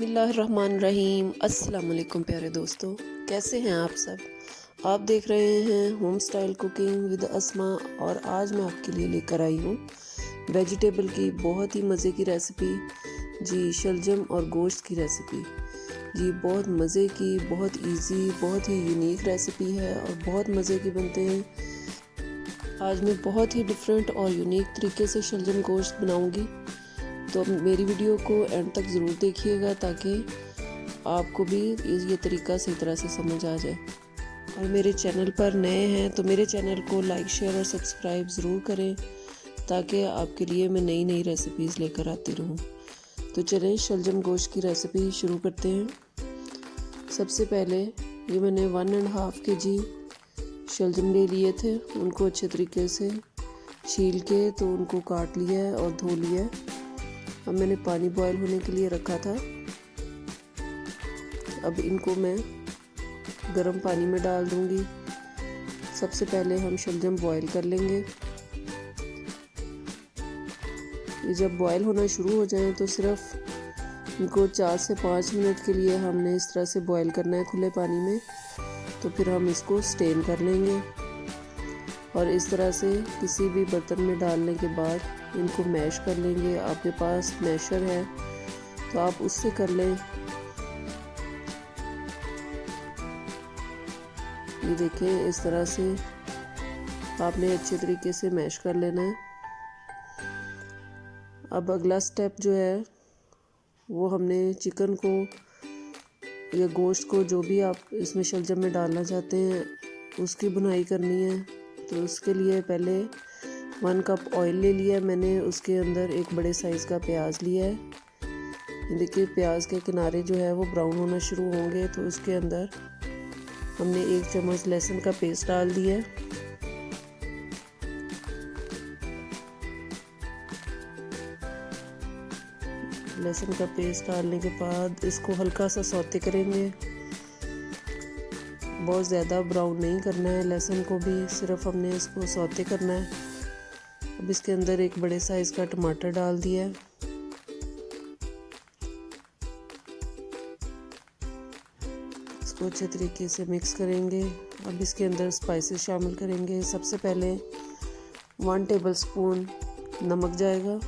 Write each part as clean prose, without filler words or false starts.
बिस्मिल्लाहिर्रहमानिर्रहीम। अस्सलाम वालेकुम प्यारे दोस्तों, कैसे हैं आप सब। आप देख रहे हैं होम स्टाइल कुकिंग विद अस्मा और आज मैं आपके लिए लेकर आई हूँ वेजिटेबल की बहुत ही मज़े की रेसिपी जी, शलजम और गोश्त की रेसिपी जी। बहुत मज़े की, बहुत इजी, बहुत ही यूनिक रेसिपी है और बहुत मज़े की बनते हैं। आज मैं बहुत ही डिफरेंट और यूनिक तरीके से शलजम गोश्त बनाऊंगी, तो मेरी वीडियो को एंड तक ज़रूर देखिएगा ताकि आपको भी ये तरीका सही तरह से समझ आ जाए। और मेरे चैनल पर नए हैं तो मेरे चैनल को लाइक, शेयर और सब्सक्राइब ज़रूर करें ताकि आपके लिए मैं नई नई रेसिपीज़ लेकर आती रहूं। तो चलें शलजम गोश्त की रेसिपी शुरू करते हैं। सबसे पहले ये मैंने 1.5 kg शलजम ले लिए थे, उनको अच्छे तरीके से छील के तो उनको काट लिया है और धो लिया है। अब मैंने पानी बॉयल होने के लिए रखा था। अब इनको मैं गर्म पानी में डाल दूंगी। सबसे पहले हम शलजम बॉयल कर लेंगे। ये जब बॉयल होना शुरू हो जाए तो सिर्फ इनको 4 से 5 मिनट के लिए हमने इस तरह से बॉयल करना है खुले पानी में। तो फिर हम इसको स्टेन कर लेंगे और इस तरह से किसी भी बर्तन में डालने के बाद इनको मैश कर लेंगे। आपके पास मैशर है तो आप उससे कर लें। ये देखें, इस तरह से आपने अच्छे तरीके से मैश कर लेना है। अब अगला स्टेप जो है वो हमने चिकन को या गोश्त को, जो भी आप इसमें शलजम में डालना चाहते हैं, उसकी बुनाई करनी है। तो उसके लिए पहले 1 कप ऑयल ले लिया मैंने, उसके अंदर एक बड़े साइज़ का प्याज लिया है। देखिए प्याज के किनारे जो है वो ब्राउन होना शुरू होंगे तो उसके अंदर हमने 1 चम्मच लहसुन का पेस्ट डाल दिया है। लहसुन का पेस्ट डालने के बाद इसको हल्का सा सौते करेंगे। बहुत ज़्यादा ब्राउन नहीं करना है लहसुन को भी, सिर्फ हमने इसको सौते करना है। अब इसके अंदर एक बड़े साइज़ का टमाटर डाल दिया है। इसको अच्छे तरीके से मिक्स करेंगे। अब इसके अंदर स्पाइसेस शामिल करेंगे। सबसे पहले 1 टेबलस्पून नमक जाएगा,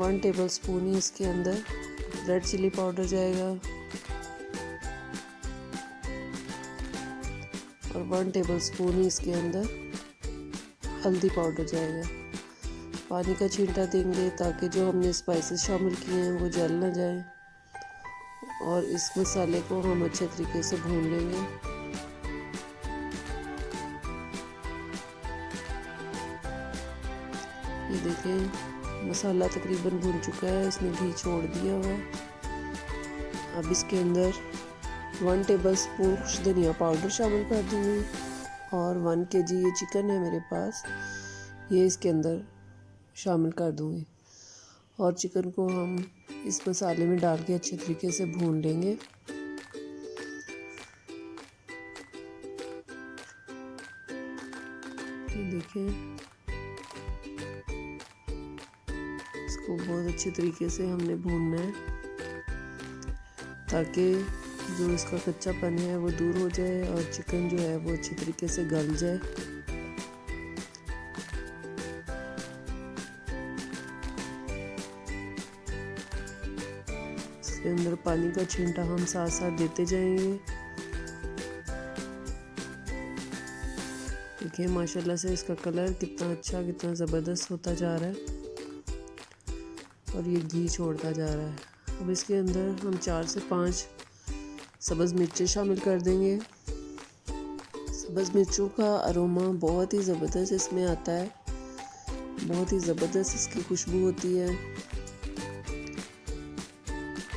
1 टेबलस्पून ही इसके अंदर रेड चिली पाउडर जाएगा और 1 टेबलस्पून ही इसके अंदर हल्दी पाउडर जाएगा। पानी का छींटा देंगे ताकि जो हमने स्पाइसेस शामिल किए हैं वो जल ना जाए और इस मसाले को हम अच्छे तरीके से भून लेंगे। ये देखें मसाला तकरीबन भून चुका है, इसने घी छोड़ दिया हुआ है। अब इसके अंदर 1 टेबलस्पून धनिया पाउडर शामिल कर दूँगी और 1 kg ये चिकन है मेरे पास, ये इसके अंदर शामिल कर दूँगी और चिकन को हम इस मसाले में डाल के अच्छे तरीके से भून लेंगे। ये देखें, इसको बहुत अच्छे तरीके से हमने भूनना है ताकि जो इसका कच्चापन है वो दूर हो जाए और चिकन जो है वो अच्छे तरीके से गल जाए। इसके अंदर पानी का छींटा हम साथ साथ देते जाएंगे। देखिए माशाल्लाह से इसका कलर कितना अच्छा, कितना ज़बरदस्त होता जा रहा है और ये घी छोड़ता जा रहा है। अब इसके अंदर हम 4 से 5 सब्ज़ मिर्चें शामिल कर देंगे। सब्ज़ मिर्चों का अरोमा बहुत ही ज़बरदस्त इसमें आता है, बहुत ही ज़बरदस्त इसकी खुशबू होती है।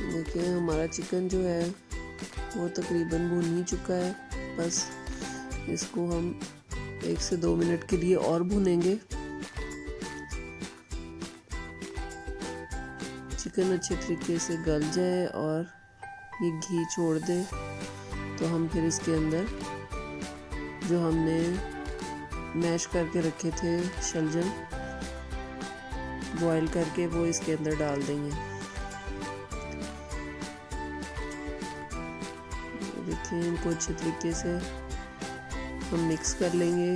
देखिए हमारा चिकन जो है वो तकरीबन भून ही चुका है, बस इसको हम 1 से 2 मिनट के लिए और भूनेंगे। चिकन अच्छे तरीके से गल जाए और ये घी छोड़ दे तो हम फिर इसके अंदर जो हमने मैश करके रखे थे शलजम, बॉईल करके वो इसके अंदर डाल देंगे। देखिए इनको अच्छे तरीके से हम मिक्स कर लेंगे।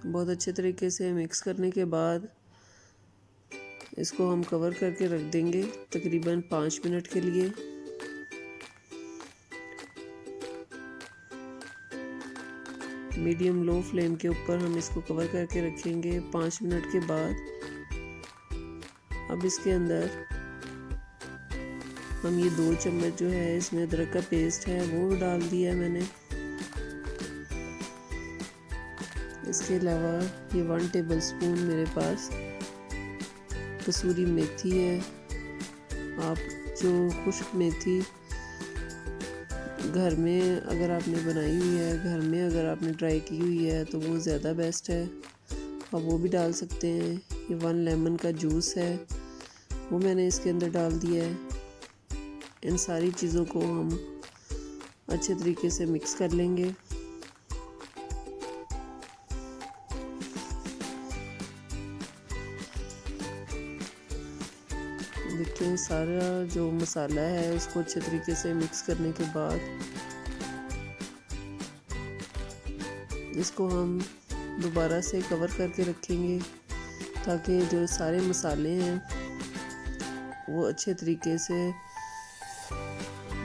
बहुत अच्छे तरीके से मिक्स करने के बाद इसको हम कवर करके रख देंगे तकरीबन 5 मिनट के लिए। मीडियम लो फ्लेम के ऊपर हम इसको कवर करके रखेंगे 5 मिनट के बाद। अब इसके अंदर हम ये 2 चम्मच जो है इसमें अदरक का पेस्ट है वो डाल दिया है मैंने। इसके अलावा ये 1 टेबलस्पून मेरे पास कसूरी मेथी है। आप जो खुश्क मेथी घर में अगर आपने बनाई हुई है, घर में अगर आपने ट्राई की हुई है तो वो ज़्यादा बेस्ट है, आप वो भी डाल सकते हैं। ये 1 लेमन का जूस है वो मैंने इसके अंदर डाल दिया है। इन सारी चीज़ों को हम अच्छे तरीके से मिक्स कर लेंगे। देखिए सारा जो मसाला है उसको अच्छे तरीके से मिक्स करने के बाद इसको हम दोबारा से कवर करके रखेंगे ताकि जो सारे मसाले हैं वो अच्छे तरीके से,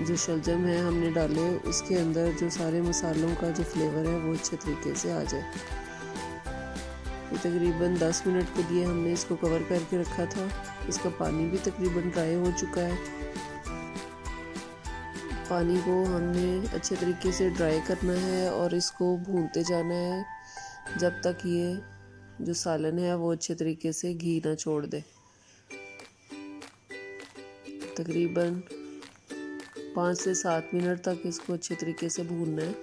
जो शलजम है हमने डाले उसके अंदर जो सारे मसालों का जो फ्लेवर है वो अच्छे तरीके से आ जाए। ये तकरीबन 10 मिनट के लिए हमने इसको कवर करके रखा था। इसका पानी भी तकरीबन ड्राई हो चुका है। पानी को हमने अच्छे तरीके से ड्राई करना है और इसको भूनते जाना है जब तक ये जो सालन है वो अच्छे तरीके से घी ना छोड़ दे। तकरीबन 5 से 7 मिनट तक इसको अच्छे तरीके से भूनना है।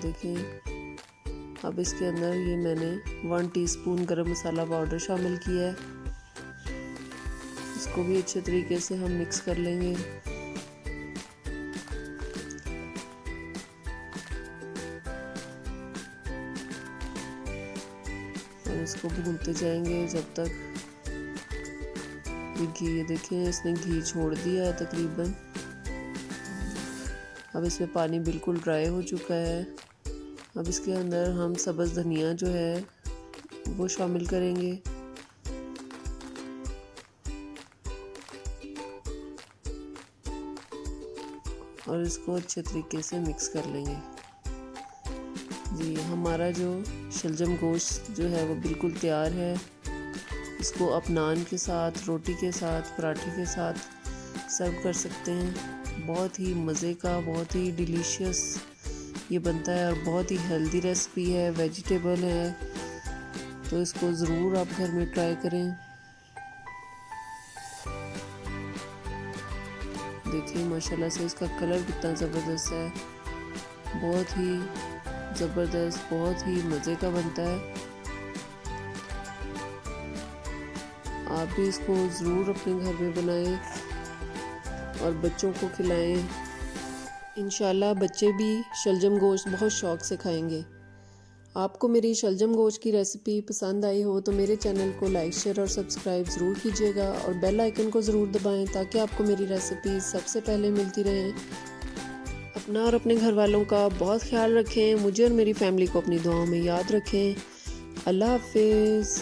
देखिए अब इसके अंदर ये मैंने 1 टीस्पून गरम मसाला पाउडर शामिल किया है। इसको भी अच्छे तरीके से हम मिक्स कर लेंगे। और इसको भूनते जाएंगे जब तक ये घी, देखिए इसने घी छोड़ दिया है तकरीबन। अब इसमें पानी बिल्कुल ड्राई हो चुका है। अब इसके अंदर हम सब्ज़ धनिया जो है वो शामिल करेंगे। और इसको अच्छे तरीके से मिक्स कर लेंगे। जी हमारा जो शलजम गोश्त जो है वो बिल्कुल तैयार है। इसको आप नान के साथ, रोटी के साथ, पराठे के साथ सर्व कर सकते हैं। बहुत ही मज़े का, बहुत ही डिलीशियस ये बनता है और बहुत ही हेल्दी रेसिपी है, वेजिटेबल है, तो इसको ज़रूर आप घर में ट्राई करें। देखिए माशाल्लाह से इसका कलर कितना ज़बरदस्त है, बहुत ही ज़बरदस्त, बहुत ही मज़े का बनता है। आप भी इसको ज़रूर अपने घर में बनाएं और बच्चों को खिलाएं। इंशाल्लाह बच्चे भी शलजम गोश्त बहुत शौक़ से खाएंगे। आपको मेरी शलजम गोश्त की रेसिपी पसंद आई हो तो मेरे चैनल को लाइक, शेयर और सब्सक्राइब ज़रूर कीजिएगा और बेल आइकन को ज़रूर दबाएं ताकि आपको मेरी रेसिपी सबसे पहले मिलती रहे। अपना और अपने घर वालों का बहुत ख्याल रखें। मुझे और मेरी फैमिली को अपनी दुआओं में याद रखें। अल्लाह हाफिज़।